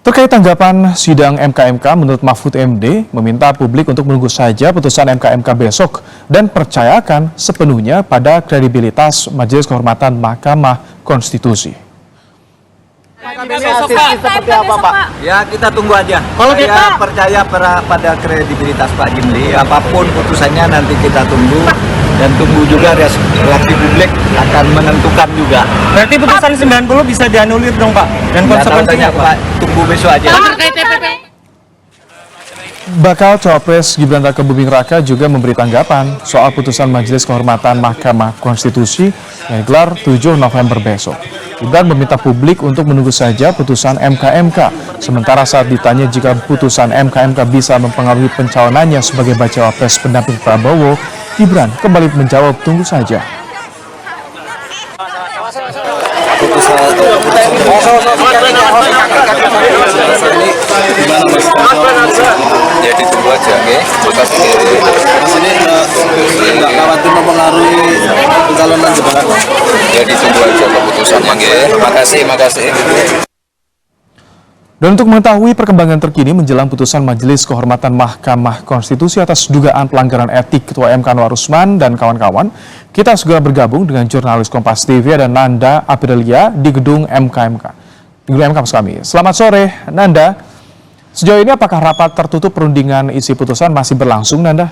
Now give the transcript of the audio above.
Terkait tanggapan sidang MK-MK, menurut Mahfud MD, meminta publik untuk menunggu saja putusan MK-MK besok dan percayakan sepenuhnya pada kredibilitas Majelis Kehormatan Mahkamah Konstitusi. Seperti apa, Pak? Ya, kita tunggu aja. Kalau saya percaya pada kredibilitas Pak Jimli. Apapun putusannya nanti kita tunggu dan tunggu juga reaksi publik akan menentukan juga. Berarti putusan 90 bisa dianulir dong, Pak? Dan konsekuensinya Pak, tunggu besok aja. Bakal Cawapres Gibran Raka Buming Raka juga memberi tanggapan soal putusan Majelis Kehormatan Mahkamah Konstitusi yang digelar 7 November besok. Gibran meminta publik untuk menunggu saja putusan MK-MK. Sementara saat ditanya jika putusan MK-MK bisa mempengaruhi pencalonannya sebagai bacawa pres pendamping Prabowo, Gibran kembali menjawab tunggu saja. Ya ditunggu aja, oke? Ini nggak khawatir mempengaruhi pencalonan juga. Ya ditunggu aja keputusannya, oke? Makasih. Dan untuk mengetahui perkembangan terkini menjelang putusan Majelis Kehormatan Mahkamah Konstitusi atas dugaan pelanggaran etik Ketua MK Anwar Usman dan kawan-kawan, kita segera bergabung dengan jurnalis Kompas TV dan Nanda Aprilia di gedung MK maksud kami. Selamat sore, Nanda. Sejauh ini apakah rapat tertutup perundingan isi putusan masih berlangsung, Nanda?